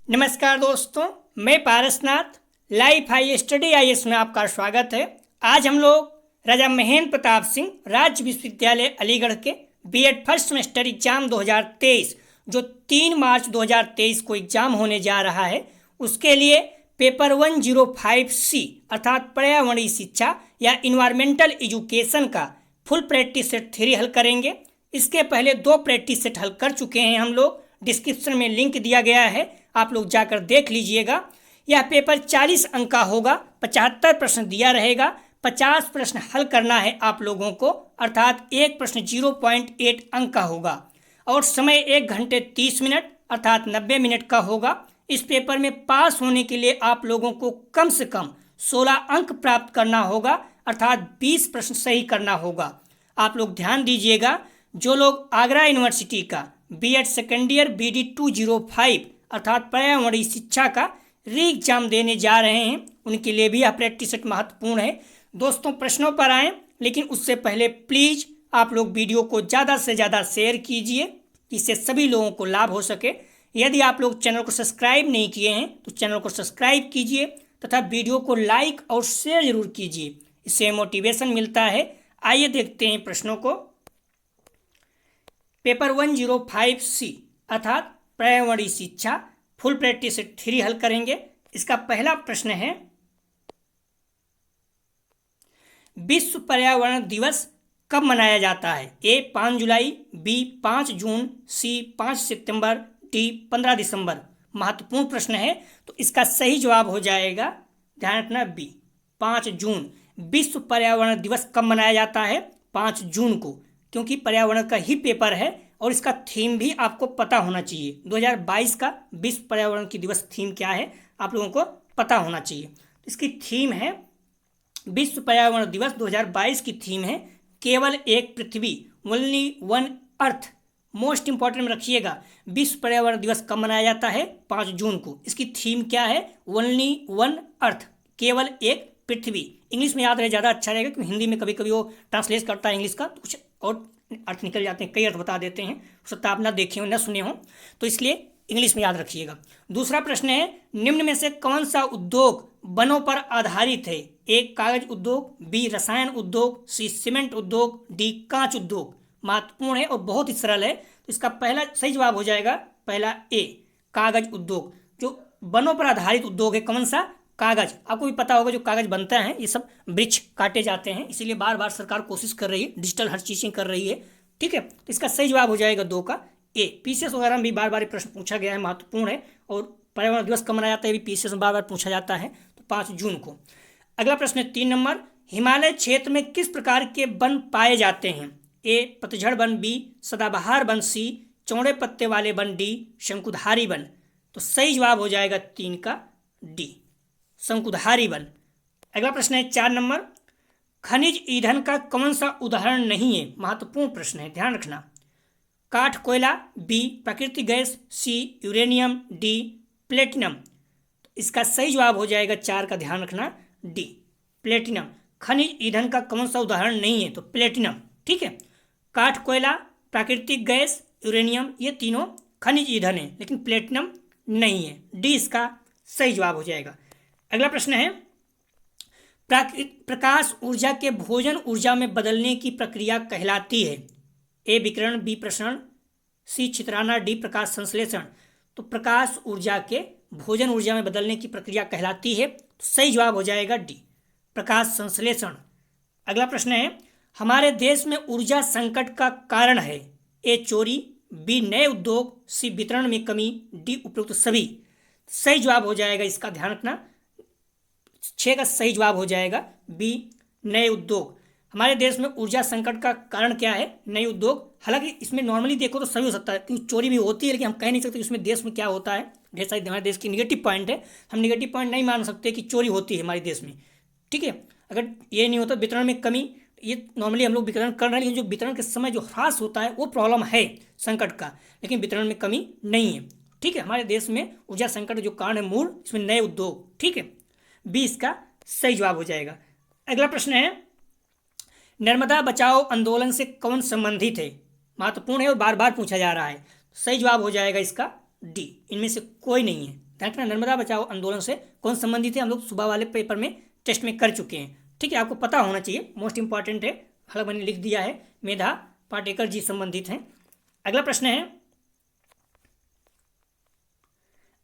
नमस्कार दोस्तों, मैं Parasnath life high study IAS में आपका स्वागत है। आज हम लोग राजा महेंद्र प्रताप सिंह राज्य विश्वविद्यालय अलीगढ़ के बीएड फर्स्ट सेमेस्टर एग्जाम 2023 जो 3 मार्च 2023 को एग्जाम होने जा रहा है, उसके लिए पेपर 105C अर्थात पर्यावरणीय शिक्षा या इन्वायरमेंटल एजुकेशन का फुल प्रैक्टिस सेट 3 हल करेंगे। इसके पहले 2 प्रैक्टिस सेट हल कर चुके हैं हम लोग। डिस्क्रिप्शन में लिंक दिया गया है, आप लोग जाकर देख लीजिएगा। यह पेपर 40 अंक का होगा, 75 प्रश्न दिया रहेगा, 50 प्रश्न हल करना है आप लोगों को, अर्थात एक प्रश्न 0.8 अंक का होगा और समय 1 घंटे 30 मिनट अर्थात 90 मिनट का होगा। इस पेपर में पास होने के लिए आप लोगों को कम से कम 16 अंक प्राप्त करना होगा, अर्थात 20 प्रश्न सही करना होगा। आप लोग ध्यान दीजिएगा, जो लोग आगरा यूनिवर्सिटी का बीएड सेकेंड ईयर BD 205 अर्थात पर्यावरणीय शिक्षा का री एग्जाम देने जा रहे हैं, उनके लिए भी यह प्रैक्टिस सेट महत्वपूर्ण है। दोस्तों, प्रश्नों पर आएँ, लेकिन उससे पहले प्लीज़ आप लोग वीडियो को ज़्यादा से ज़्यादा शेयर कीजिए, जिससे सभी लोगों को लाभ हो सके। यदि आप लोग चैनल को सब्सक्राइब नहीं किए हैं तो चैनल को सब्सक्राइब कीजिए तथा वीडियो को लाइक और शेयर जरूर कीजिए, इससे मोटिवेशन मिलता है। आइए देखते हैं प्रश्नों को। पेपर 105C अर्थात पर्यावरणीय शिक्षा फुल प्रैक्टिस सेट 3 हल करेंगे। इसका पहला प्रश्न है, विश्व पर्यावरण दिवस कब मनाया जाता है? A 5 July, B 5 June, C 5 September, D 15 दिसंबर। महत्वपूर्ण प्रश्न है, तो इसका सही जवाब हो जाएगा, ध्यान रखना, B 5 जून। विश्व पर्यावरण दिवस कब मनाया जाता है? 5 जून को, क्योंकि पर्यावरण का ही पेपर है और इसका थीम भी आपको पता होना चाहिए। 2022 का विश्व पर्यावरण की दिवस थीम क्या है आप लोगों को पता होना चाहिए। इसकी थीम है, विश्व पर्यावरण दिवस 2022 की थीम है केवल एक पृथ्वी, only one earth. Most important में रखिएगा, विश्व पर्यावरण दिवस कब मनाया जाता है? 5 जून को। इसकी थीम क्या है? ओनली वन अर्थ, केवल एक पृथ्वी। इंग्लिश में याद रहे ज़्यादा अच्छा रहेगा, क्योंकि हिंदी में कभी कभी वो ट्रांसलेट करता है इंग्लिश का, तो कुछ और अर्थ निकल जाते हैं, कई अर्थ बता देते हैं, हो सकता है आप ना देखे हो ना सुने हो, तो इसलिए इंग्लिश में याद रखिएगा। दूसरा प्रश्न है, निम्न में से कौन सा उद्योग वनों पर आधारित है? A कागज उद्योग, B रसायन उद्योग, C सीमेंट उद्योग, D कांच उद्योग। महत्वपूर्ण है और बहुत ही सरल है, तो इसका पहला सही जवाब हो जाएगा पहला A कागज उद्योग। जो वनों पर आधारित उद्योग है, कौन सा? कागज। आपको भी पता होगा जो कागज बनता है, ये सब वृक्ष काटे जाते हैं, इसीलिए बार बार सरकार कोशिश कर रही है, डिजिटल हर चीज़ें कर रही है। ठीक है, तो इसका सही जवाब हो जाएगा 2 का A। पीसीएस वगैरह में भी बार बार प्रश्न पूछा गया है, महत्वपूर्ण है। और पर्यावरण दिवस कब मनाया जाता है, भी पीसीएस में बार बार पूछा जाता है, तो 5 जून को। अगला प्रश्न है 3 नंबर, हिमालय क्षेत्र में किस प्रकार के वन पाए जाते हैं? A पतझड़ वन, B सदाबहार वन, C चौड़े पत्ते वाले वन, D शंकुधारी वन। तो सही जवाब हो जाएगा 3 का D शंकुधारी वन। अगला प्रश्न है 4 नंबर, खनिज ईंधन का कौन सा उदाहरण नहीं है? महत्वपूर्ण प्रश्न है, ध्यान रखना। काठ कोयला, B प्राकृतिक gas, C uranium, D platinum. तो इसका सही जवाब हो जाएगा 4 का, ध्यान रखना, D प्लेटिनम। खनिज ईंधन का कौन सा उदाहरण नहीं है? तो प्लेटिनम। ठीक है, काठ कोयला, प्राकृतिक गैस, यूरेनियम, ये तीनों खनिज ईंधन है, लेकिन प्लेटिनम नहीं है। D इसका सही जवाब हो जाएगा। अगला प्रश्न है, प्रकाश ऊर्जा के भोजन ऊर्जा में बदलने की प्रक्रिया कहलाती है? A विकिरण, B प्रसरण, C छितराना, D प्रकाश संश्लेषण। तो प्रकाश ऊर्जा के भोजन ऊर्जा में बदलने की प्रक्रिया कहलाती है, तो सही जवाब हो जाएगा D प्रकाश संश्लेषण। अगला प्रश्न है, हमारे देश में ऊर्जा संकट का कारण है? A चोरी, B नए उद्योग, C वितरण में कमी, D उपरोक्त सभी। सही जवाब हो जाएगा इसका, ध्यान रखना, 6 का सही जवाब हो जाएगा B नए उद्योग। हमारे देश में ऊर्जा संकट का कारण क्या है? नए उद्योग। हालांकि इसमें नॉर्मली देखो तो सही हो सकता है, क्योंकि चोरी भी होती है, लेकिन हम कह नहीं सकते इसमें देश में क्या होता है। ढेर सारी हमारे देश की निगेटिव पॉइंट है, हम निगेटिव पॉइंट नहीं मान सकते कि चोरी होती है हमारे देश में। ठीक है, अगर ये नहीं होता, वितरण में कमी, ये नॉर्मली हम लोग वितरण कर रहे हैं, लेकिन जो वितरण के समय जो ह्रास होता है वो प्रॉब्लम है संकट का, लेकिन वितरण में कमी नहीं है। ठीक है, हमारे देश में ऊर्जा संकट जो कारण है मूल, इसमें नए उद्योग। ठीक है, B इसका सही जवाब हो जाएगा। अगला प्रश्न है, नर्मदा बचाओ आंदोलन से कौन संबंधित है? महत्वपूर्ण है और बार बार पूछा जा रहा है। सही जवाब हो जाएगा इसका डी, इनमें से कोई नहीं है। ध्यान रखना, नर्मदा बचाओ आंदोलन से कौन संबंधित है, हम लोग सुबह वाले पेपर में टेस्ट में कर चुके हैं। ठीक है, आपको पता होना चाहिए, मोस्ट इंपॉर्टेंट है। हालांकि मैंने लिख दिया है, मेधा पाटेकर जी संबंधित हैं। अगला प्रश्न है,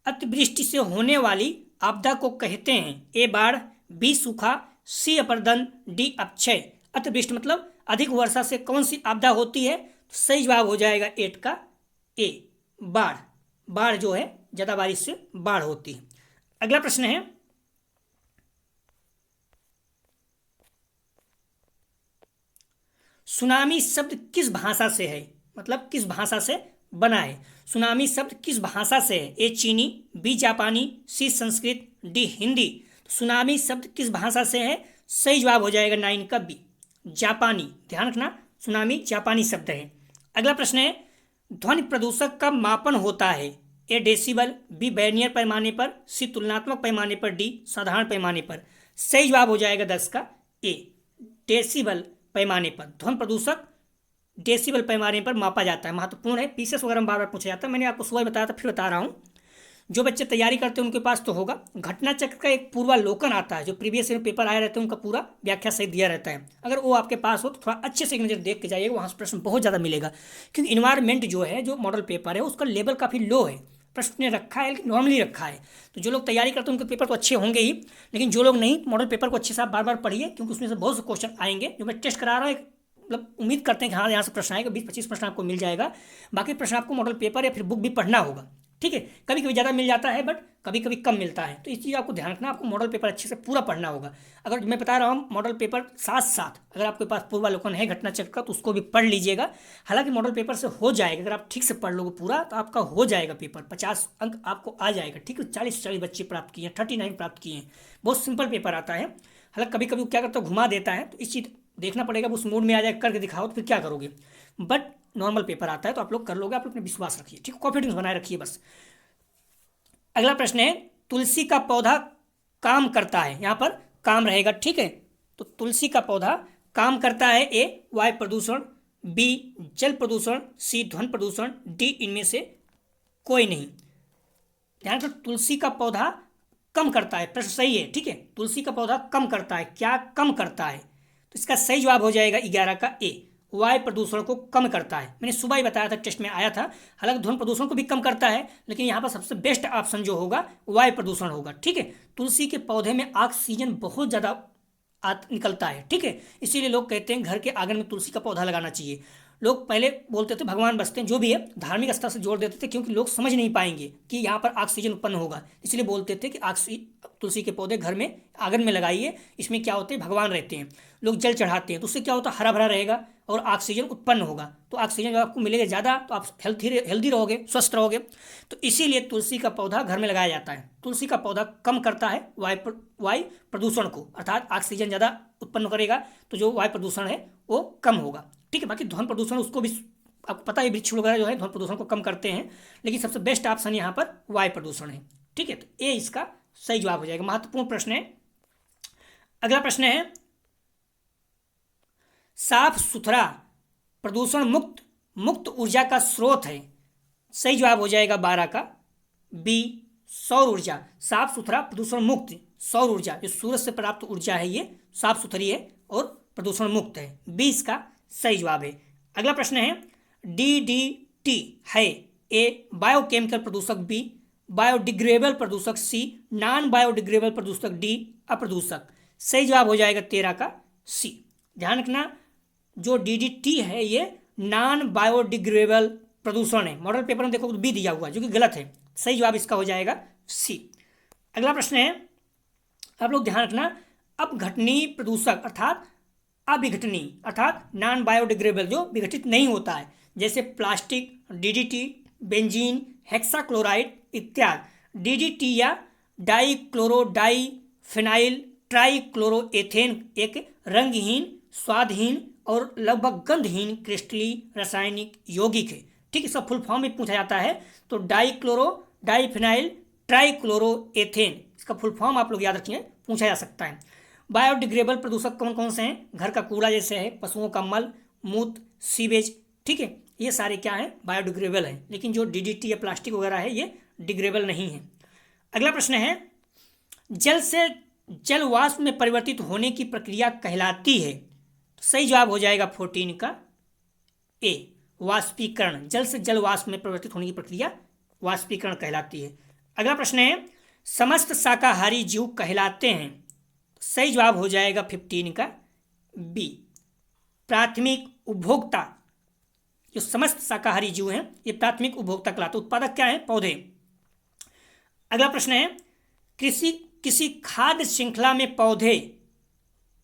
अतिवृष्टि से होने वाली आपदा को कहते हैं? ए बाढ़, बी सूखा, सी अपरदन, डी अपक्षय। अतिवृष्टि मतलब अधिक वर्षा से कौन सी आपदा होती है? तो सही जवाब हो जाएगा 8 का ए, बाढ़। बाढ़ जो है ज्यादा बारिश से बाढ़ होती है। अगला प्रश्न है, सुनामी शब्द किस भाषा से है? मतलब किस भाषा से बना है? सुनामी शब्द किस भाषा से है? ए चीनी, बी जापानी, सी संस्कृत, डी हिंदी। तो सुनामी शब्द किस भाषा से है? सही जवाब हो जाएगा 9 का बी, जापानी। ध्यान रखना, सुनामी जापानी शब्द है। अगला प्रश्न है, ध्वनि प्रदूषक का मापन होता है? ए डेसिबल, बी वर्नियर पैमाने पर, सी तुलनात्मक पैमाने पर, डी साधारण पैमाने पर। सही जवाब हो जाएगा 10 का ए, डेसिबल पैमाने पर। ध्वनि प्रदूषक डेसिबल पैमाने पर मापा जाता है, महत्वपूर्ण है। पीसेस वगैरह में बार बार पूछा जाता है, मैंने आपको सुबह बताया था, फिर बता रहा हूँ। जो बच्चे तैयारी करते हैं उनके पास तो होगा। घटना चक्र का एक पूर्वालोकन आता है, जो प्रीवियस ईयर पेपर आए रहते हैं उनका पूरा व्याख्या सहित दिया रहता है। अगर वो आपके पास हो तो थोड़ा अच्छे से एक नज़र देख के जाइएगा, वहाँ से प्रश्न बहुत ज़्यादा मिलेगा। क्योंकि इन्वायरमेंट जो है, जो मॉडल पेपर है, उसका लेवल काफ़ी लो है। प्रश्न ने रखा है, नॉर्मली रखा है। तो जो लोग तैयारी करते हैं उनके पेपर तो अच्छे होंगे ही, लेकिन जो लोग नहीं, मॉडल पेपर को अच्छे से आप बार बार पढ़िए, क्योंकि उसमें से बहुत से क्वेश्चन आएंगे। जो मैं टेस्ट करा रहा हूँ, मतलब उम्मीद करते हैं कि हाँ यहाँ से प्रश्न आएगा, 20-25 प्रश्न आपको मिल जाएगा। बाकी प्रश्न आपको मॉडल पेपर या फिर बुक भी पढ़ना होगा। ठीक है, कभी कभी ज़्यादा मिल जाता है, बट कभी कभी कम मिलता है। तो इस चीज़ आपको ध्यान रखना, आपको मॉडल पेपर अच्छे से पूरा पढ़ना होगा। अगर मैं बता रहा हूँ मॉडल पेपर साथ साथ अगर आपके पास पूर्वालोकन है घटना चक्र का, तो उसको भी पढ़ लीजिएगा। हालांकि मॉडल पेपर से हो जाएगा, अगर आप ठीक से पढ़ लोगे पूरा तो आपका हो जाएगा पेपर, 50 अंक आपको आ जाएगा। ठीक है, 40 बच्चे प्राप्त किए हैं, 39 प्राप्त किए हैं। बहुत सिंपल पेपर आता है। हालांकि कभी कभी क्या करता है, घुमा देता है, तो इस चीज़ देखना पड़ेगा। उस मूड में आ जाए, करके दिखाओ तो फिर क्या करोगे। बट नॉर्मल पेपर आता है तो आप लोग कर लोगे, आप अपने विश्वास रखिए। ठीक है, कॉन्फिडेंस बनाए रखिए बस। अगला प्रश्न है, तुलसी का पौधा काम करता है? यहाँ पर काम रहेगा। ठीक है, तो तुलसी का पौधा काम करता है? ए वायु प्रदूषण, बी जल प्रदूषण, सी ध्वनि प्रदूषण, डी इनमें से कोई नहीं। ध्यान रखो, तुलसी का पौधा कम करता है। प्रश्न सही है। ठीक है, तुलसी का पौधा कम करता है, क्या कम करता है? तो इसका सही जवाब हो जाएगा 11 का ए, वायु प्रदूषण को कम करता है। मैंने सुबह ही बताया था, टेस्ट में आया था। हालांकि ध्वनि प्रदूषण को भी कम करता है, लेकिन यहाँ पर सबसे बेस्ट ऑप्शन जो होगा वायु प्रदूषण होगा। ठीक है, तुलसी के पौधे में ऑक्सीजन बहुत ज़्यादा निकलता है। ठीक है, इसीलिए लोग कहते हैं घर के आंगन में तुलसी का पौधा लगाना चाहिए। लोग पहले बोलते थे भगवान बसते हैं, जो भी है धार्मिक स्तर से जोड़ देते थे, क्योंकि लोग समझ नहीं पाएंगे कि यहाँ पर ऑक्सीजन उत्पन्न होगा, इसलिए बोलते थे कि तुलसी के पौधे घर में आंगन में लगाइए। इसमें क्या होते हैं, भगवान रहते हैं, लोग जल चढ़ाते हैं, तो उससे क्या होता है, हरा भरा रहेगा और ऑक्सीजन उत्पन्न होगा। तो ऑक्सीजन जब आपको मिलेगा ज़्यादा तो आप हेल्दी रहोगे, स्वस्थ रहोगे। तो इसीलिए तुलसी का पौधा घर में लगाया जाता है। तुलसी का पौधा कम करता है वायु प्रदूषण को, अर्थात ऑक्सीजन ज़्यादा उत्पन्न करेगा, तो जो वायु प्रदूषण है वो कम होगा। ठीक है, बाकी ध्वनि प्रदूषण उसको भी आपको पता है, वृक्ष वगैरह जो है ध्वनि प्रदूषण को कम करते हैं, लेकिन सबसे बेस्ट ऑप्शन यहाँ पर वायु प्रदूषण है। ठीक है, तो ये इसका सही जवाब हो जाएगा। महत्वपूर्ण प्रश्न है। अगला प्रश्न है, साफ सुथरा प्रदूषण मुक्त ऊर्जा का स्रोत है? सही जवाब हो जाएगा 12 का बी, सौर ऊर्जा। साफ सुथरा प्रदूषण मुक्त सौर ऊर्जा, जो सूरज से प्राप्त ऊर्जा है, ये साफ सुथरी है और प्रदूषण मुक्त है। बी इसका सही जवाब है। अगला प्रश्न है, DDT है? ए बायोकेमिकल प्रदूषक, बी बायोडिग्रेडेबल प्रदूषक, सी नॉन बायोडिग्रेडेबल प्रदूषक, डी अप्रदूषक। सही जवाब हो जाएगा 13 का सी। ध्यान रखना, जो DDT है ये नॉन बायोडिग्रेडेबल प्रदूषण है। मॉडल पेपर में देखो तो बी दिया हुआ है, जो कि गलत है। सही जवाब इसका हो जाएगा सी। अगला प्रश्न है, आप लोग ध्यान रखना, अपघटनीय प्रदूषक अर्थात अविघटनीय अर्थात नॉन बायोडिग्रेडेबल, जो विघटित नहीं होता है, जैसे प्लास्टिक, DDT, बेंजीन, हेक्साक्लोराइड इत्यादि। DDT या डाइक्लोरोडाइफिनाइल ट्राइक्लोरोएथेन एक रंगहीन, स्वादहीन और लगभग गंधहीन क्रिस्टलीय रासायनिक यौगिक है। ठीक है, इसका फुल फॉर्म भी पूछा जाता है, तो डाइक्लोरोडाइफिनाइल ट्राइक्लोरोएथेन, इसका फुल फॉर्म आप लोग याद रखिए, पूछा जा सकता है। बायोडिग्रेडेबल प्रदूषक कौन कौन से हैं? घर का कूड़ा जैसे है, पशुओं का मल, मूत्र, सीवेज। ठीक है, ये सारे क्या हैं, बायोडिग्रेडेबल हैं। लेकिन जो DDT या प्लास्टिक वगैरह है ये डिग्रेडेबल नहीं है। अगला प्रश्न है, जल से जल वाष्प में परिवर्तित होने की प्रक्रिया कहलाती है? तो सही जवाब हो जाएगा 14 का ए, वाष्पीकरण। जल से जल वाष्प में परिवर्तित होने की प्रक्रिया वाष्पीकरण कहलाती है। अगला प्रश्न है, समस्त शाकाहारी जीव कहलाते हैं? तो सही जवाब हो जाएगा 15 का बी, प्राथमिक उपभोक्ता। जो समस्त शाकाहारी जीव हैं ये प्राथमिक उपभोक्ता कहलाते हैं। उत्पादक क्या है? पौधे। अगला प्रश्न है, किसी खाद्य श्रृंखला में पौधे,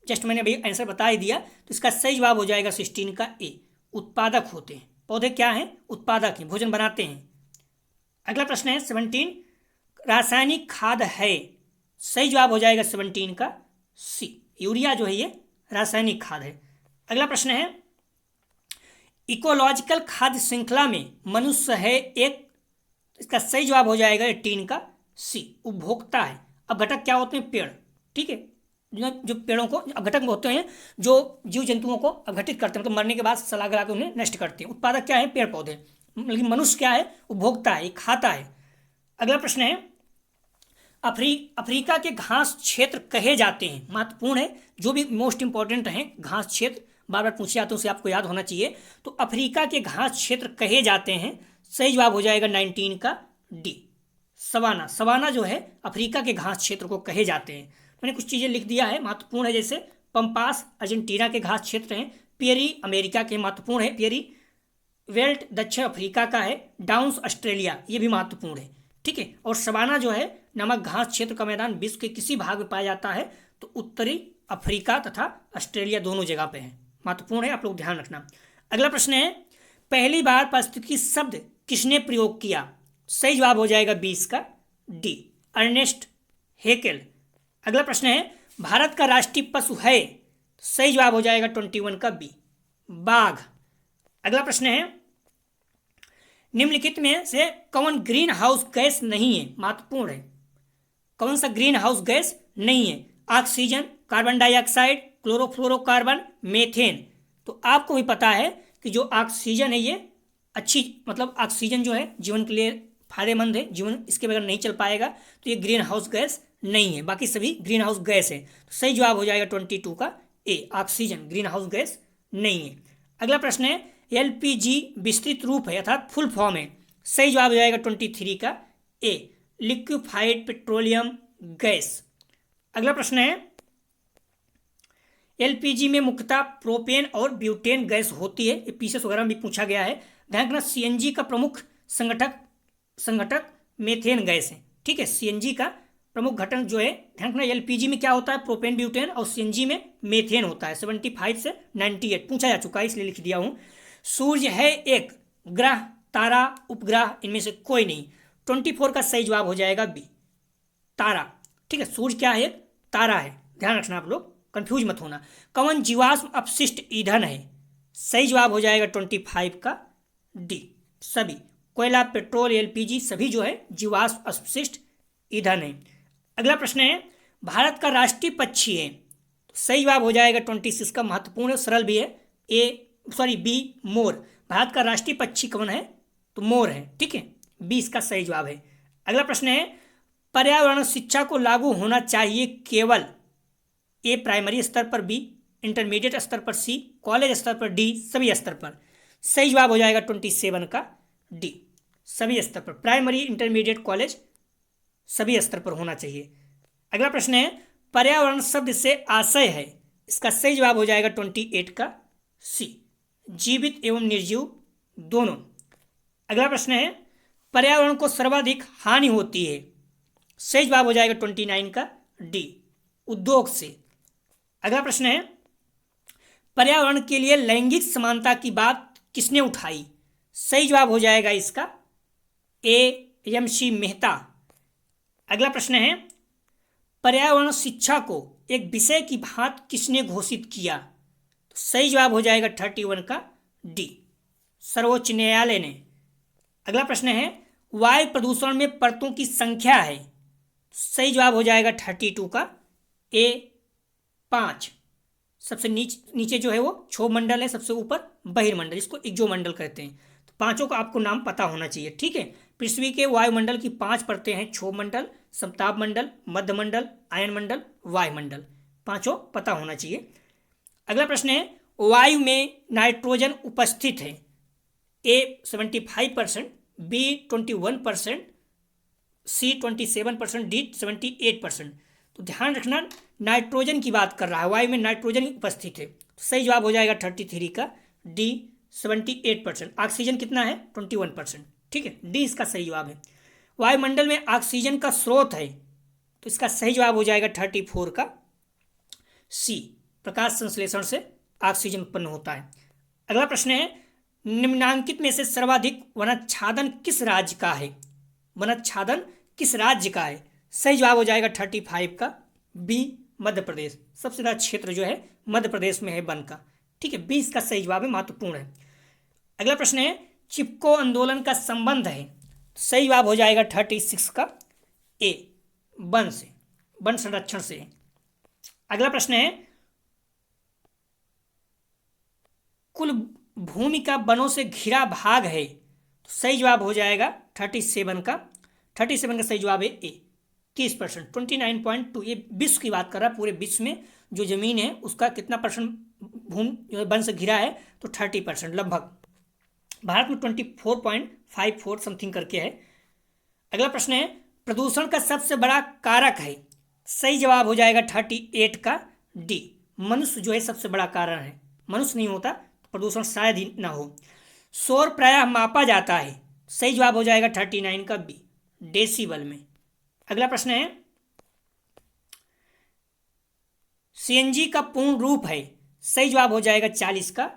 जस्ट मैंने अभी आंसर बता ही दिया, तो इसका सही जवाब हो जाएगा 16 का ए, उत्पादक होते हैं। पौधे क्या हैं? उत्पादक हैं, भोजन बनाते हैं। अगला प्रश्न है 17, रासायनिक खाद है? सही जवाब हो जाएगा 17 का सी, यूरिया जो है ये रासायनिक खाद है। अगला प्रश्न है, इकोलॉजिकल खाद्य श्रृंखला में मनुष्य है एक? इसका सही जवाब हो जाएगा 18 का सी, उपभोक्ता है। अब घटक क्या होते हैं? पेड़। ठीक है, जो पेड़ों को घटक होते हैं जो जीव जंतुओं को अघटित करते हैं, मतलब मरने के बाद सला गला के उन्हें नष्ट करते हैं। उत्पादक क्या है? पेड़ पौधे। लेकिन मनुष्य क्या है? उपभोक्ता है, खाता है। अगला प्रश्न है, अफ्रीका के घास क्षेत्र कहे जाते हैं? महत्वपूर्ण है, जो भी मोस्ट इंपॉर्टेंट है घास क्षेत्र बार बार पूछे जाते हैं, उसे आपको याद होना चाहिए। तो अफ्रीका के घास क्षेत्र कहे जाते हैं? सही जवाब हो जाएगा 19 का डी, सवाना। सवाना जो है अफ्रीका के घास क्षेत्र को कहे जाते हैं। मैंने कुछ चीज़ें लिख दिया है, महत्वपूर्ण है, जैसे पंपास अर्जेंटीना के घास क्षेत्र हैं, पियरी अमेरिका के महत्वपूर्ण है, पियरी वेल्ट दक्षिण अफ्रीका का है, डाउन्स ऑस्ट्रेलिया, ये भी महत्वपूर्ण है। ठीक है, और सवाना जो है नमक घास क्षेत्र का मैदान विश्व के किसी भाग में पाया जाता है? तो उत्तरी अफ्रीका तथा ऑस्ट्रेलिया दोनों जगह पे है, महत्वपूर्ण है, आप लोग ध्यान रखना। अगला प्रश्न है, पहली बार पारिस्थितिकी शब्द किसने प्रयोग किया? सही जवाब हो जाएगा 20 का डी, अर्नेस्ट हेकेल। अगला प्रश्न है, भारत का राष्ट्रीय पशु है? सही जवाब हो जाएगा 21 का बी, बाघ। अगला प्रश्न है, निम्नलिखित में से कौन ग्रीन हाउस गैस नहीं है? महत्वपूर्ण है, कौन सा ग्रीन हाउस गैस नहीं है? Oxygen, carbon dioxide, chlorofluorocarbon, methane. तो आपको भी पता है कि जो ऑक्सीजन है ये अच्छी, मतलब ऑक्सीजन जो है जीवन के लिए फायदेमंद है, जीवन इसके बगैर नहीं चल पाएगा, तो ये ग्रीन हाउस गैस नहीं है, बाकी सभी ग्रीन हाउस गैस है। तो सही जवाब हो जाएगा 22 का ए, ऑक्सीजन ग्रीन हाउस गैस नहीं है। अगला प्रश्न है, एलपीजी विस्तृत रूप है अर्थात फुल फॉर्म है? सही जवाब हो जाएगा 23 का ए, लिक्विफाइड पेट्रोलियम गैस। अगला प्रश्न है, एलपीजी में मुख्यतः प्रोपेन और ब्यूटेन गैस होती है, ये पीसीएस वगैरह में भी पूछा गया है। ध्यान रखना, सीएनजी का प्रमुख संघटक मेथेन गैस है। ठीक है, सीएनजी का प्रमुख घटक जो है, ध्यान रखना, एलपीजी में क्या होता है? प्रोपेन ब्यूटेन, और सीएनजी में मेथेन होता है। 75 से 98 पूछा जा चुका है, इसलिए लिख दिया हूँ। सूर्य है एक ग्रह, तारा, उपग्रह, इनमें से कोई नहीं। 24 का सही जवाब हो जाएगा बी, तारा। ठीक है, सूर्य क्या है? तारा है, ध्यान रखना, आप लोग कंफ्यूज मत होना। कौन जीवाश्म अपशिष्ट ईंधन है? सही जवाब हो जाएगा 25 का डी, सभी। कोयला, पेट्रोल, एलपीजी सभी जो है जीवाश्म अपशिष्ट ईंधन है। अगला प्रश्न है, भारत का राष्ट्रीय पक्षी है? तो सही जवाब हो जाएगा 26 का, महत्वपूर्ण है, सरल भी है, बी, मोर। भारत का राष्ट्रीय पक्षी कौन है? तो मोर है। ठीक है, 20 का सही जवाब है। अगला प्रश्न है, पर्यावरण शिक्षा को लागू होना चाहिए केवल? ए, प्राइमरी स्तर पर, बी, इंटरमीडिएट स्तर पर, सी, कॉलेज स्तर पर, डी, सभी स्तर पर। सही जवाब हो जाएगा 27 का डी, सभी स्तर पर, प्राइमरी, इंटरमीडिएट, कॉलेज सभी स्तर पर होना चाहिए। अगला प्रश्न है, पर्यावरण शब्द से आशय है? इसका सही जवाब हो जाएगा 28 का सी, जीवित एवं निर्जीव दोनों। अगला प्रश्न है, पर्यावरण को सर्वाधिक हानि होती है? सही जवाब हो जाएगा 29 का डी, उद्योग से। अगला प्रश्न है, पर्यावरण के लिए लैंगिक समानता की बात किसने उठाई? सही जवाब हो जाएगा इसका ए, एम.सी. मेहता। अगला प्रश्न है, पर्यावरण शिक्षा को एक विषय की भांति किसने घोषित किया? तो सही जवाब हो जाएगा 31 का डी, सर्वोच्च न्यायालय ने। अगला प्रश्न है, वायु प्रदूषण में परतों की संख्या है? सही जवाब हो जाएगा 32 का ए, 5। सबसे नीचे जो है वो क्षोभ मंडल है, सबसे ऊपर बहिर्मंडल, इसको इग्जोमंडल कहते हैं। तो पांचों का आपको नाम पता होना चाहिए। ठीक है, पृथ्वी के वायुमंडल की 5 परतें हैं, क्षोभ मंडल, समताप मंडल, मध्य मंडल, आयन मंडल, वायुमंडल। पांचों पता होना चाहिए। अगला प्रश्न है, वायु में नाइट्रोजन उपस्थित है। ए 75%, बी 21%, सी 27%, डी 78%। तो ध्यान रखना, नाइट्रोजन की बात कर रहा है, वायु में नाइट्रोजन उपस्थित है। तो सही जवाब हो जाएगा 33 का डी 78%। ऑक्सीजन कितना है? 21%। ठीक है, डी इसका सही जवाब है। वायुमंडल में ऑक्सीजन का स्रोत है, तो इसका सही जवाब हो जाएगा 34 का सी, प्रकाश संश्लेषण से ऑक्सीजन उत्पन्न होता है। अगला प्रश्न है, निम्नांकित में से सर्वाधिक वनाच्छादन किस राज्य का है? वनाच्छादन किस राज्य का है? सही जवाब हो जाएगा 35 का बी, मध्य प्रदेश। सबसे ज़्यादा क्षेत्र जो है मध्य प्रदेश में है वन का। ठीक है, बी इसका सही जवाब है, महत्वपूर्ण है। अगला प्रश्न है, चिपको आंदोलन का संबंध है। सही जवाब हो जाएगा 36 का ए, वन से, वन संरक्षण से। अगला प्रश्न है, कुल भूमि का वनों से घिरा भाग है। तो सही जवाब हो जाएगा 37 का सही जवाब है ए, 30%, 29.2। ये विश्व की बात कर रहा है, पूरे विश्व में जो जमीन है उसका कितना परसेंट भूमि वन से घिरा है? तो 30% लगभग। भारत में 24.54 समथिंग करके है। अगला प्रश्न है, प्रदूषण का सबसे बड़ा कारक है। सही जवाब हो जाएगा 38 का डी, मनुष्य जो है सबसे बड़ा कारण है। मनुष्य नहीं होता तो प्रदूषण शायद ही ना हो। शोर प्रायः मापा जाता है। सही जवाब हो जाएगा 39 का बी, डेसिबल में। अगला प्रश्न है, सीएनजी का पूर्ण रूप है। सही जवाब हो जाएगा 40 का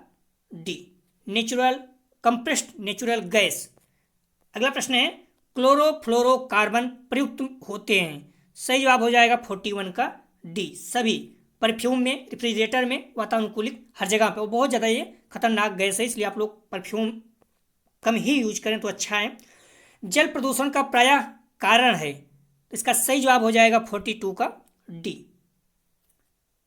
D, natural compressed natural gas. अगला प्रश्न है, क्लोरोफ्लोरोकार्बन प्रयुक्त होते हैं। सही जवाब हो जाएगा 41 का डी, सभी। परफ्यूम में, रेफ्रिजरेटर में, वातानुकूलित हर जगह पे। वो बहुत ज़्यादा ये खतरनाक गैस है, इसलिए आप लोग परफ्यूम कम ही यूज करें तो अच्छा है। जल प्रदूषण का प्रायः कारण है। तो इसका सही जवाब हो जाएगा 42 का डी,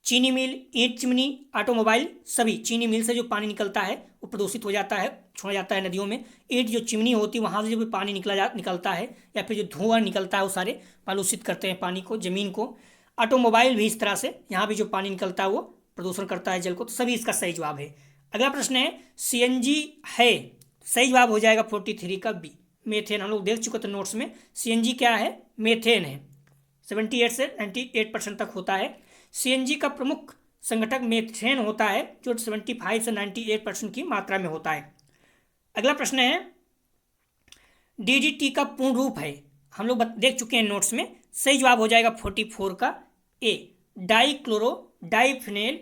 चीनी मिल, ईंट चिमनी, ऑटोमोबाइल, सभी। चीनी मिल से जो पानी निकलता है वो प्रदूषित हो जाता है, छोड़ा जाता है नदियों में। ईंट जो चिमनी होती है वहाँ से जो भी पानी निकलता है, या फिर जो धुआं निकलता है वो सारे प्रदूषित करते हैं पानी को, जमीन को। ऑटोमोबाइल भी इस तरह से, यहाँ भी जो पानी निकलता है वो प्रदूषण करता है जल को। तो सभी इसका सही जवाब है। अगला प्रश्न है, सीएनजी है। सही जवाब हो जाएगा 43 का बी, मेथेन। हम लोग देख चुके थे नोट्स में, सीएनजी क्या है? मेथेन है। 78 से 98% तक होता है। सीएनजी का प्रमुख संघटक मेथेन होता है, जो 75 से 98% की मात्रा में होता है। अगला प्रश्न है, डीडीटी का पूर्ण रूप है। हम लोग देख चुके हैं नोट्स में। सही जवाब हो जाएगा 44 का ए, डाइक्लोरो डाइफिनेल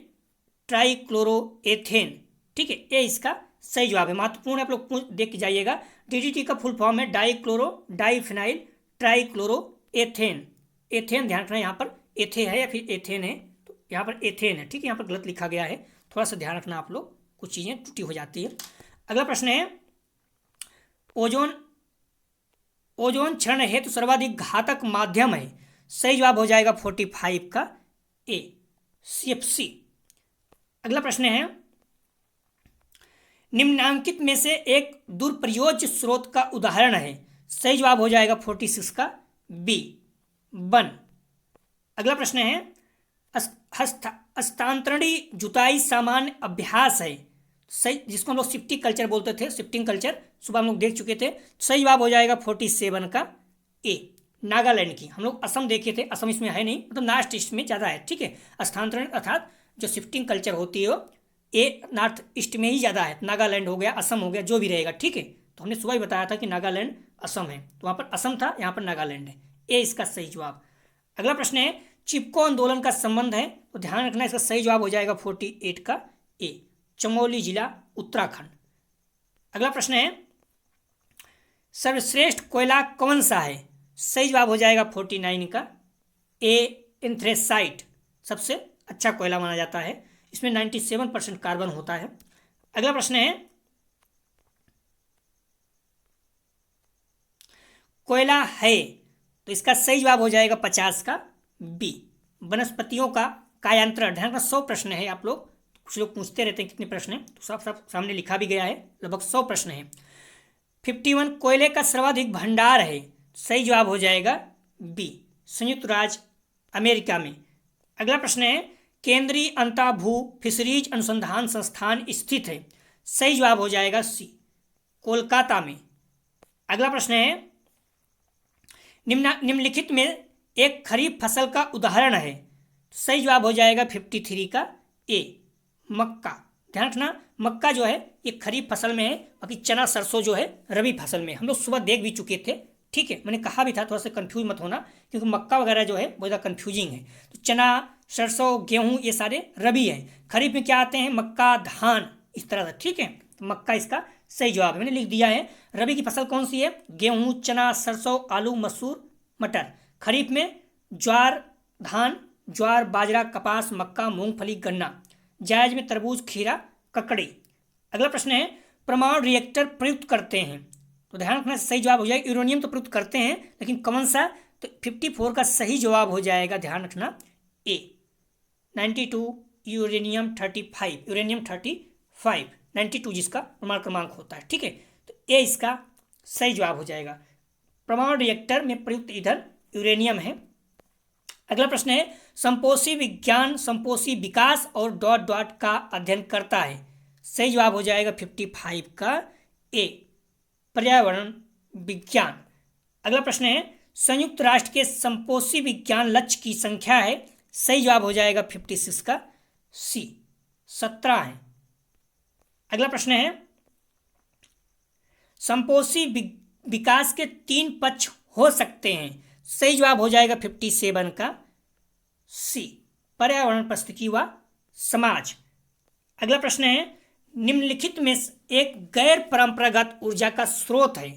ट्राइक्लोरोएथेन। ठीक है, ये इसका सही जवाब है, महत्वपूर्ण है, आप लोग देख के जाइएगा। डीडीटी का फुल फॉर्म है डाइक्लोरो डाइफिनाइल ट्राइक्लोरोएथेन। एथेन ध्यान रखना, यहाँ पर एथे है या फिर एथेन है, तो यहाँ पर एथेन है। ठीक है, यहाँ पर गलत लिखा गया है, थोड़ा सा ध्यान रखना आप लोग, कुछ चीज़ें त्रुटि हो जाती है। अगला प्रश्न है, ओजोन क्षरण हेतु सर्वाधिक घातक माध्यम है। सही जवाब हो जाएगा 45 का ए, CFC। अगला प्रश्न है, निम्नांकित में से एक दुष्प्रयोज्य स्रोत का उदाहरण है। सही जवाब हो जाएगा 46 का बी, वन। अगला प्रश्न है, हस्तांतरणी जुताई सामान्य अभ्यास है। सही, जिसको हम लोग शिफ्टिंग कल्चर बोलते थे, शिफ्टिंग कल्चर सुबह हम लोग देख चुके थे। सही जवाब हो जाएगा 47 का ए, नागालैंड की। हम लोग असम देखे थे, असम इसमें है नहीं, मतलब नॉर्थ ईस्ट में ज़्यादा है। ठीक है, हस्तांतरण अर्थात जो शिफ्टिंग कल्चर होती है वो ए नॉर्थ ईस्ट में ही ज़्यादा है। नागालैंड हो गया, असम हो गया, जो भी रहेगा। ठीक है, तो हमने सुबह ही बताया था कि नागालैंड असम है, तो वहाँ पर असम था, यहाँ पर नागालैंड है। ए इसका सही जवाब। अगला प्रश्न है, चिपको आंदोलन का संबंध है। तो ध्यान रखना, इसका सही जवाब हो जाएगा 48 का ए, चमोली जिला, उत्तराखंड। अगला प्रश्न है, सर्वश्रेष्ठ कोयला कौन सा है? सही जवाब हो जाएगा 49 का ए, एंथ्रेसाइट। सबसे अच्छा कोयला माना जाता है, इसमें 97% कार्बन होता है। अगला प्रश्न है, कोयला है। तो इसका सही जवाब हो जाएगा 50 का बी, वनस्पतियों का कायांतरण। ध्यान का 100 प्रश्न है, आप लोग कुछ लोग पूछते रहते हैं कितने प्रश्न हैं, तो सब सामने लिखा भी गया है, लगभग 100 प्रश्न है। 51 कोयले का सर्वाधिक भंडार है। सही जवाब हो जाएगा बी, संयुक्त राज्य अमेरिका में। अगला प्रश्न है केंद्रीय अंतःभू फिशरीज अनुसंधान संस्थान स्थित है। सही जवाब हो जाएगा सी, कोलकाता में। अगला प्रश्न है निम्नलिखित में एक खरीफ फसल का उदाहरण है। सही जवाब हो जाएगा 53 का ए, मक्का। ध्यान रखना, मक्का जो है ये खरीफ फसल में है, बाकी चना सरसों जो है रबी फसल में। हम लोग सुबह देख भी चुके थे, ठीक है, मैंने कहा भी था थोड़ा सा कंफ्यूज मत होना, क्योंकि मक्का वगैरह जो है बहुत ज़्यादा कंफ्यूजिंग है। तो चना सरसों गेहूँ ये सारे रबी हैं। खरीफ में क्या आते हैं, मक्का धान, इस तरह से, ठीक है। तो मक्का इसका सही जवाब है, मैंने लिख दिया है। रबी की फसल कौन सी है, गेहूँ चना सरसों आलू मसूर मटर। खरीफ में ज्वार धान, ज्वार बाजरा कपास मक्का मूंगफली गन्ना। जायज में तरबूज खीरा ककड़ी। अगला प्रश्न है परमाणु रिएक्टर प्रयुक्त करते हैं। तो ध्यान रखना, सही जवाब हो जाएगा यूरेनियम तो प्रयुक्त करते हैं, लेकिन कौन सा, तो 54 का सही जवाब हो जाएगा, ध्यान रखना ए। 92 यूरेनियम 35, यूरेनियम 35 92 जिसका परमाणु क्रमांक होता है, ठीक है। तो ए इसका सही जवाब हो जाएगा। परमाणु रिएक्टर में प्रयुक्त ईंधन यूरेनियम है। अगला प्रश्न है संपोषी विज्ञान संपोषी विकास और डॉट डॉट का अध्ययन करता है। सही जवाब हो जाएगा 55 का ए, पर्यावरण विज्ञान। अगला प्रश्न है संयुक्त राष्ट्र के संपोषी विज्ञान लक्ष्य की संख्या है। सही जवाब हो जाएगा 56 का सी, 17 है। अगला प्रश्न है संपोषी विकास के 3 पक्ष हो सकते हैं। सही जवाब हो जाएगा 57 का सी, पर्यावरण पारिस्थितिकी व समाज। अगला प्रश्न है निम्नलिखित में एक गैर परंपरागत ऊर्जा का स्रोत है।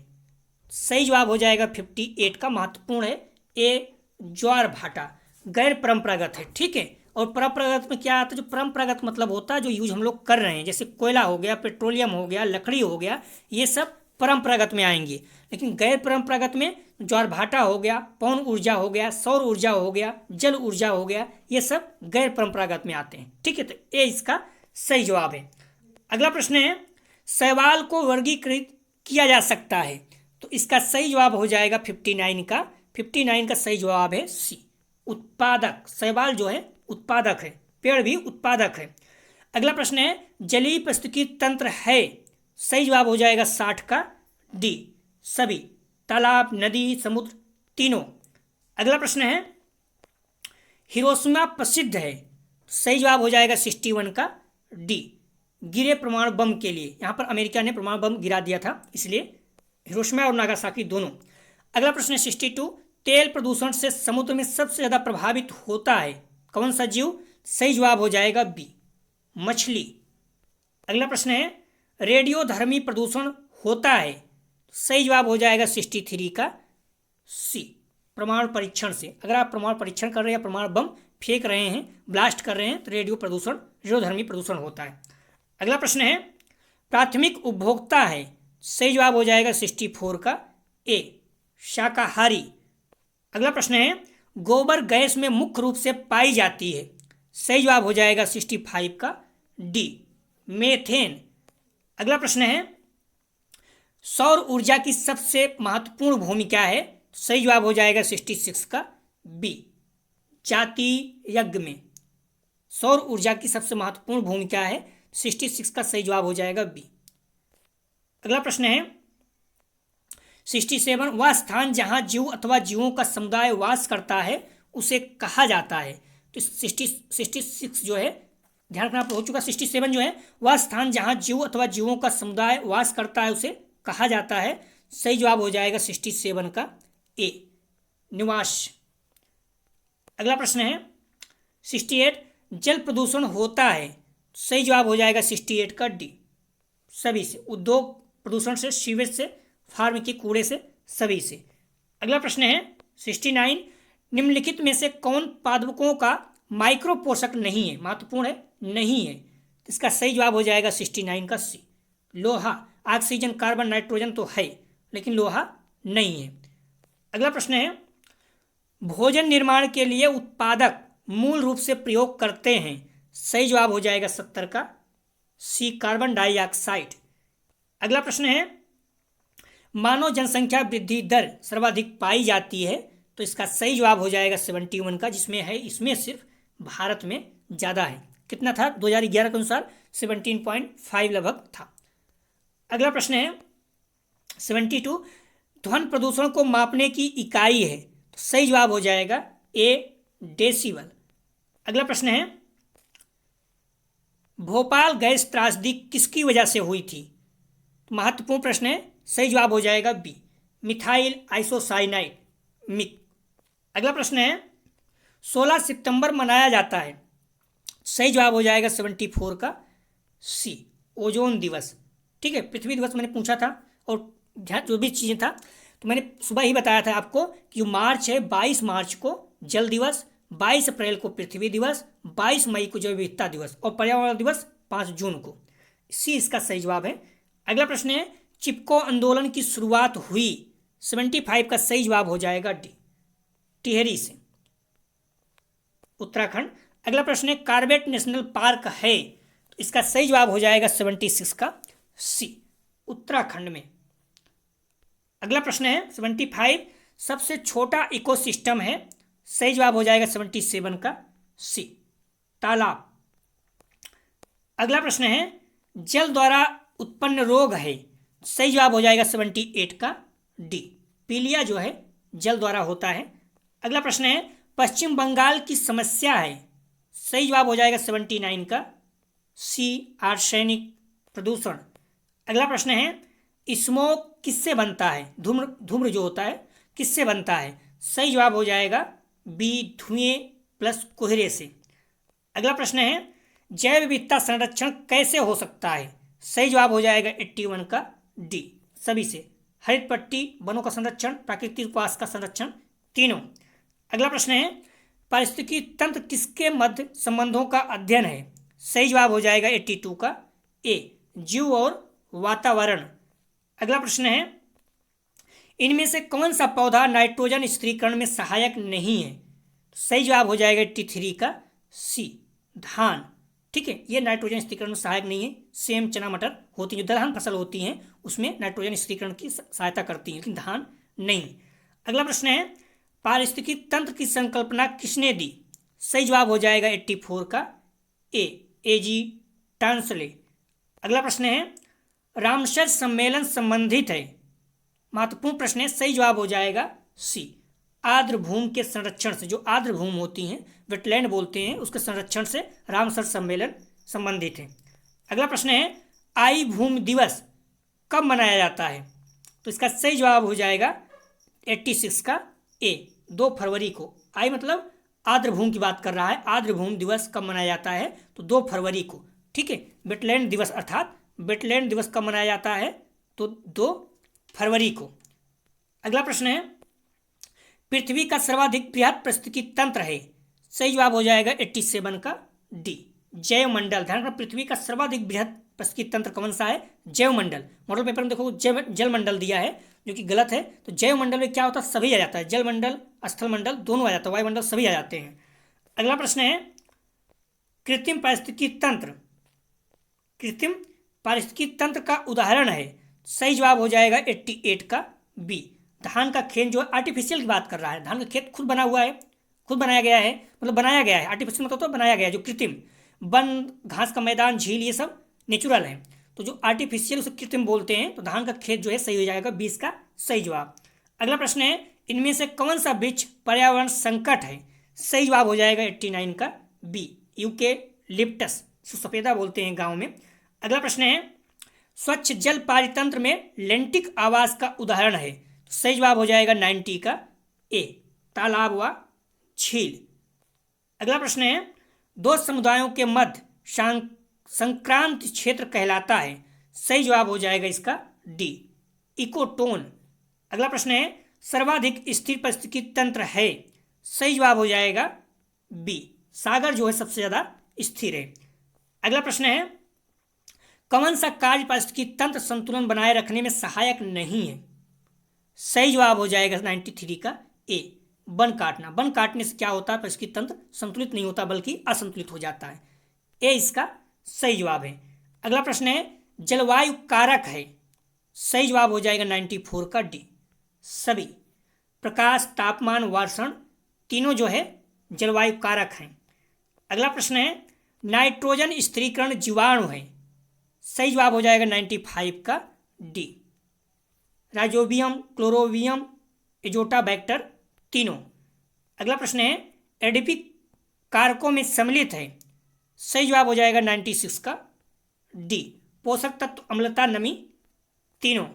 सही जवाब हो जाएगा 58 का, महत्वपूर्ण है ए, ज्वार भाटा। गैर परंपरागत है, ठीक है। और परंपरागत में क्या आता है, जो परंपरागत मतलब होता है जो यूज हम लोग कर रहे हैं, जैसे कोयला हो गया, पेट्रोलियम हो गया, लकड़ी हो गया, ये सब परंपरागत में आएंगे। लेकिन गैर परंपरागत में ज्वार भाटा हो गया, पवन ऊर्जा हो गया, सौर ऊर्जा हो गया, जल ऊर्जा हो गया, ये सब गैर परंपरागत में आते हैं, ठीक है। तो ए इसका सही जवाब है। अगला प्रश्न है शैवाल को वर्गीकृत किया जा सकता है। तो इसका सही जवाब हो जाएगा 59 का सही जवाब है सी, उत्पादक। शैवाल जो है उत्पादक है, पेड़ भी उत्पादक है। अगला प्रश्न है जलीय पारिस्थितिकी तंत्र है। सही जवाब हो जाएगा 60 का डी, सभी, तालाब नदी समुद्र तीनों। अगला प्रश्न है हिरोशिमा प्रसिद्ध है। सही जवाब हो जाएगा 61 का डी, गिरे परमाणु बम के लिए। यहाँ पर अमेरिका ने परमाणु बम गिरा दिया था, इसलिए हिरोशिमा और नागासाकी दोनों। अगला प्रश्न है 62 तेल प्रदूषण से समुद्र में सबसे ज़्यादा प्रभावित होता है कौन सा जीव। सही जवाब हो जाएगा बी, मछली। अगला प्रश्न है रेडियोधर्मी प्रदूषण होता है। सही जवाब हो जाएगा 63 का सी, परमाणु परीक्षण से। अगर आप परमाणु परीक्षण कर रहे हैं, परमाणु बम फेंक रहे हैं, ब्लास्ट कर रहे हैं, तो रेडियोधर्मी प्रदूषण होता है। अगला प्रश्न है प्राथमिक उपभोक्ता है। सही जवाब हो जाएगा 64 का ए, शाकाहारी। अगला प्रश्न है गोबर गैस में मुख्य रूप से पाई जाती है। सही जवाब हो जाएगा 65 का डी, मेथेन। अगला प्रश्न है सौर ऊर्जा की सबसे महत्वपूर्ण भूमिका है। सही जवाब हो जाएगा 66 का बी, जाति यज्ञ में। सौर ऊर्जा की सबसे महत्वपूर्ण भूमिका है, 66 का सही जवाब हो जाएगा बी। अगला प्रश्न है 67 वह स्थान जहां जीव अथवा जीवों का समुदाय वास करता है उसे कहा जाता है। तो 66 जो है ध्यान रखना हो चुका। 67 जो है वह स्थान जहां जीव अथवा जीवों का समुदाय वास करता है उसे कहा जाता है। सही जवाब हो जाएगा 67 का ए, निवास। अगला प्रश्न है 68 जल प्रदूषण होता है। सही जवाब हो जाएगा 68 का डी, सभी से, उद्योग प्रदूषण से, सीवेज से, फार्म के कूड़े से, सभी से। अगला प्रश्न है 69 निम्नलिखित में से कौन पादपों का माइक्रो पोषक नहीं है। महत्वपूर्ण है, नहीं है। इसका सही जवाब हो जाएगा 69 का सी, लोहा। ऑक्सीजन कार्बन नाइट्रोजन तो है, लेकिन लोहा नहीं है। अगला प्रश्न है भोजन निर्माण के लिए उत्पादक मूल रूप से प्रयोग करते हैं। सही जवाब हो जाएगा 70 का सी, कार्बन डाइऑक्साइड। अगला प्रश्न है मानव जनसंख्या वृद्धि दर सर्वाधिक पाई जाती है। तो इसका सही जवाब हो जाएगा 71 का, जिसमें है इसमें सिर्फ भारत में ज़्यादा है। कितना था 2011 के अनुसार 17.5 लगभग था। अगला प्रश्न है 72, ध्वनि प्रदूषण को मापने की इकाई है, तो सही जवाब हो जाएगा ए डेसिबल। अगला प्रश्न है भोपाल गैस त्रासदी किसकी वजह से हुई थी? महत्वपूर्ण प्रश्न है, सही जवाब हो जाएगा बी मिथाइल आइसोसाइनाइड मिक। अगला प्रश्न है 16 सितंबर मनाया जाता है, सही जवाब हो जाएगा 74 का सी ओजोन दिवस। ठीक है, पृथ्वी दिवस मैंने पूछा था और जो भी चीज़ें था तो मैंने सुबह ही बताया था आपको कि मार्च है, 22 मार्च को जल दिवस, 22 अप्रैल को पृथ्वी दिवस, 22 मई को जैव विविधता दिवस और पर्यावरण दिवस 5 जून को। सी इसका सही जवाब है। अगला प्रश्न है चिपको आंदोलन की शुरुआत हुई, 75 का सही जवाब हो जाएगा डी टिहरी से, उत्तराखंड। अगला प्रश्न है कार्बेट नेशनल पार्क है, तो इसका सही जवाब हो जाएगा 76 का सी उत्तराखंड में। अगला प्रश्न है 75 सबसे छोटा इकोसिस्टम है, सही जवाब हो जाएगा 77 का सी तालाब। अगला प्रश्न है जल द्वारा उत्पन्न रोग है, सही जवाब हो जाएगा 78 का डी पीलिया जो है जल द्वारा होता है। अगला प्रश्न है पश्चिम बंगाल की समस्या है, सही जवाब हो जाएगा 79 का सी आर्सेनिक प्रदूषण। अगला प्रश्न है स्मोक किससे बनता है, धूम्र जो होता है किससे बनता है, सही जवाब हो जाएगा बी धुएं प्लस कोहरे से। अगला प्रश्न है जैव विविधता संरक्षण कैसे हो सकता है, सही जवाब हो जाएगा 81 का डी सभी से, हरित पट्टी, वनों का संरक्षण, प्राकृतिक वास का संरक्षण, तीनों। अगला प्रश्न है पारिस्थितिकी तंत्र किसके मध्य संबंधों का अध्ययन है, सही जवाब हो जाएगा 82 का ए जीव और वातावरण। अगला प्रश्न है इनमें से कौन सा पौधा नाइट्रोजन स्थिरीकरण में सहायक नहीं है, सही जवाब हो जाएगा 83 का सी धान। ठीक है, ये नाइट्रोजन स्थिरीकरण में सहायक नहीं है, सेम चना मटर होती है जो दलहन फसल होती हैं उसमें नाइट्रोजन स्थिरीकरण की सहायता करती है, लेकिन धान नहीं। अगला प्रश्न है पारिस्थितिकी तंत्र की संकल्पना किसने दी, सही जवाब हो जाएगा 84 का ए जी टांसले। अगला प्रश्न है रामसर सम्मेलन संबंधित है, महत्वपूर्ण प्रश्न है, सही जवाब हो जाएगा सी आर्द्र भूमि के संरक्षण से, जो आर्द्र भूमि होती हैं वेटलैंड बोलते हैं उसके संरक्षण से रामसर सम्मेलन संबंधित है। अगला प्रश्न है आई भूमि दिवस कब मनाया जाता है, तो इसका सही जवाब हो जाएगा 86 का ए 2 फरवरी को। आई मतलब आर्द्र भूमि की बात कर रहा है, आर्द्र भूमि दिवस कब मनाया जाता है तो 2 फरवरी को। ठीक है, वेटलैंड दिवस अर्थात वेटलैंड दिवस कब मनाया जाता है तो 2 फरवरी को। अगला प्रश्न है पृथ्वी का सर्वाधिक बृहद पारिस्थितिकी तंत्र है, सही जवाब हो जाएगा 87 का डी जैवमंडल। ध्यान रखना पृथ्वी का सर्वाधिक बृहद पारिस्थितिकी तंत्र कौन सा है, जैवमंडल। मॉडल पेपर में देखो जलमंडल दिया है जो कि गलत है, तो जैवमंडल में क्या होता है सभी आ जाता है, जलमंडल स्थलमंडल दोनों आ जाता है, वायुमंडल सभी आ जाते हैं। अगला प्रश्न है कृत्रिम पारिस्थितिकी तंत्र, कृत्रिम पारिस्थितिकी तंत्र का उदाहरण है, सही जवाब हो जाएगा 88 का बी धान का खेत, जो आर्टिफिशियल की बात कर रहा है, धान का खेत खुद बना हुआ है, खुद बनाया गया है, मतलब बनाया गया है, आर्टिफिशियल मतलब तो बनाया गया है, जो कृत्रिम वन घास का मैदान झील ये सब नेचुरल है, तो जो आर्टिफिशियल उसे कृत्रिम बोलते हैं, तो धान का खेत जो है सही हो जाएगा 20 का सही जवाब। अगला प्रश्न है इनमें से कौन सा वृक्ष पर्यावरण संकट है, सही जवाब हो जाएगा 89 का बी यूकेलिप्टस, सफेदा बोलते हैं गाँव में। अगला प्रश्न है स्वच्छ जल पारितंत्र में लेंटिक आवास का उदाहरण है, तो सही जवाब हो जाएगा 90 का ए तालाब व झील। अगला प्रश्न है 2 समुदायों के मध्य संक्रांत क्षेत्र कहलाता है, सही जवाब हो जाएगा इसका डी इकोटोन। अगला प्रश्न है सर्वाधिक स्थिर पारिस्थितिकी तंत्र है, सही जवाब हो जाएगा बी सागर जो है सबसे ज्यादा स्थिर है। अगला प्रश्न है कौन सा कार्य पारिस्थितिकी तंत्र संतुलन बनाए रखने में सहायक नहीं है, सही जवाब हो जाएगा 93 का ए वन काटना। वन काटने से क्या होता है पारिस्थितिकी तंत्र संतुलित नहीं होता बल्कि असंतुलित हो जाता है, ए इसका सही जवाब है। अगला प्रश्न है जलवायु कारक है, सही जवाब हो जाएगा 94 का डी सभी। प्रकाश, तापमान, वाष्ण तीनों जो है जलवायु कारक हैं। अगला प्रश्न है नाइट्रोजन स्थिरीकरण जीवाणु है। सही जवाब हो जाएगा 95 का डी। राइजोबियम, क्लोरोबियम, एजोटाबैक्टर तीनों। अगला प्रश्न है एडीपी कारकों में सम्मिलित है। सही जवाब हो जाएगा 96 का डी। पोषक तत्व, अम्लता, नमी तीनों।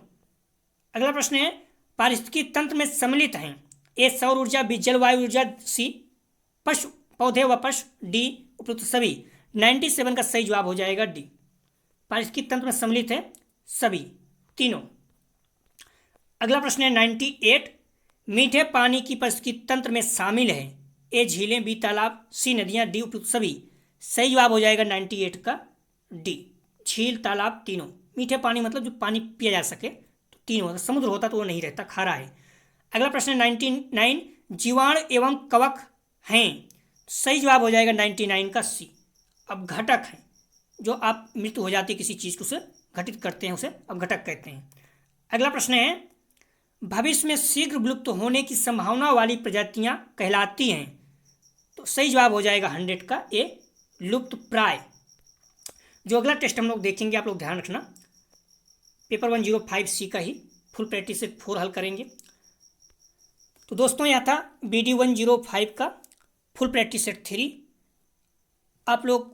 अगला प्रश्न है पारिस्थितिकी तंत्र में सम्मिलित हैं। ए सौर ऊर्जा, बी जलवायु ऊर्जा, सी पशु पौधे व पशु, डी उपयुक्त सभी। 97 का सही जवाब हो जाएगा डी। पारिस्थितिकी तंत्र में सम्मिलित है सभी तीनों। अगला प्रश्न है 98 मीठे पानी की पारिस्थितिकी तंत्र में शामिल है। ए झीलें, बी तालाब, सी नदियां, डी उपयुक्त सभी। सही जवाब हो जाएगा 98 का डी। झील, तालाब तीनों। मीठे पानी मतलब जो पानी पिया जा सके, तो तीनों। अगर समुद्र होता तो वो नहीं रहता, खारा है। अगला प्रश्न है 99 जीवाणु एवं कवक हैं। सही जवाब हो जाएगा 99 का सी। अब घटक है, जो आप मृत्यु हो जाती है किसी चीज़ को, उसे घटित करते हैं, उसे अब घटक कहते हैं। अगला प्रश्न है भविष्य में शीघ्र विलुप्त होने की संभावना वाली प्रजातियां कहलाती हैं। तो सही जवाब हो जाएगा 100 का ए, लुप्त प्राय। जो अगला टेस्ट हम लोग देखेंगे, आप लोग ध्यान रखना, पेपर 105C का ही फुल प्रैक्टिस सेट 4 हल करेंगे। तो दोस्तों यह था BD 105 का फुल प्रैक्टिस सेट 3। आप लोग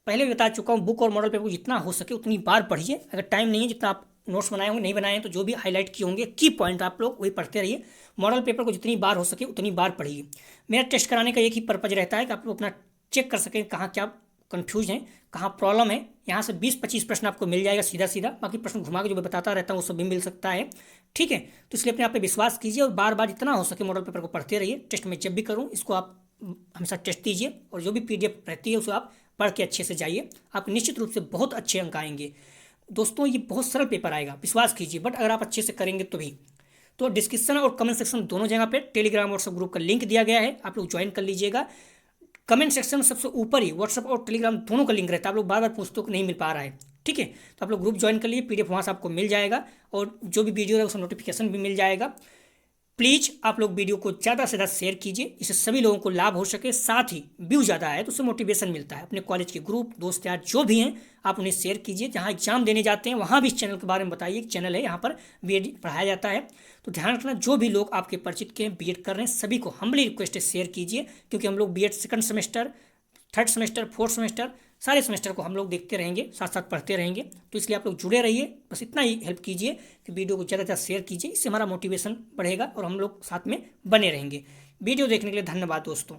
पहले भी बता चुका हूँ, बुक और मॉडल पेपर को जितना हो सके उतनी बार पढ़िए। अगर टाइम नहीं है, जितना आप नोट्स बनाए होंगे, नहीं बनाए हैं, तो जो भी हाईलाइट किए होंगे की पॉइंट आप लोग वही पढ़ते रहिए। मॉडल पेपर को जितनी बार हो सके उतनी बार पढ़िए। मेरा टेस्ट कराने का एक ही पर्पज रहता है कि आप लोग अपना चेक कर सकें कहाँ क्या कन्फ्यूज हैं, कहाँ प्रॉब्लम है। यहाँ से 20-25 प्रश्न आपको मिल जाएगा सीधा सीधा। बाकी प्रश्न घुमा के जो मैं बताता रहता हूँ वो सब भी मिल सकता है, ठीक है। तो इसलिए अपने आप पे विश्वास कीजिए और बार बार जितना हो सके मॉडल पेपर को पढ़ते रहिए। टेस्ट में जब भी करूँ इसको आप हमेशा टेस्ट दीजिए, और जो भी PDF रहती है उसे आप पढ़ के अच्छे से जाइए। आप निश्चित रूप से बहुत अच्छे अंक आएंगे। दोस्तों ये बहुत सरल पेपर आएगा, विश्वास कीजिए, बट अगर आप अच्छे से करेंगे तो भी। तो डिस्क्रिप्शन और कमेंट सेक्शन दोनों जगह पे टेलीग्राम व्हाट्सएप ग्रुप का लिंक दिया गया है, आप लोग ज्वाइन कर लीजिएगा। कमेंट सेक्शन में सबसे ऊपर ही व्हाट्सएप और टेलीग्राम दोनों का लिंक रहता है। आप लोग बार बार पूछते हो कि नहीं मिल पा रहा है, ठीक है। तो आप लोग ग्रुप ज्वाइन कर लीजिए, PDF वहाँ से आपको मिल जाएगा, और जो भी वीडियो है उसका नोटिफिकेशन भी मिल जाएगा। प्लीज़ आप लोग वीडियो को ज़्यादा से ज़्यादा शेयर कीजिए, इससे सभी लोगों को लाभ हो सके। साथ ही व्यू ज़्यादा आए तो उससे मोटिवेशन मिलता है। अपने कॉलेज के ग्रुप, दोस्त यार जो भी हैं, आप उन्हें शेयर कीजिए। जहाँ एग्जाम देने जाते हैं वहाँ भी इस चैनल के बारे में बताइए। एक चैनल है, यहाँ पर BEd पढ़ाया जाता है। तो ध्यान रखना, जो भी लोग आपके परिचित के BEd कर रहे हैं सभी को हम्बली रिक्वेस्ट है शेयर कीजिए, क्योंकि हम लोग BEd second semester, third semester, fourth semester, सारे सेमेस्टर को हम लोग देखते रहेंगे, साथ साथ पढ़ते रहेंगे। तो इसलिए आप लोग जुड़े रहिए। बस इतना ही हेल्प कीजिए कि वीडियो को ज़्यादा से ज़्यादा शेयर कीजिए, इससे हमारा मोटिवेशन बढ़ेगा और हम लोग साथ में बने रहेंगे। वीडियो देखने के लिए धन्यवाद दोस्तों।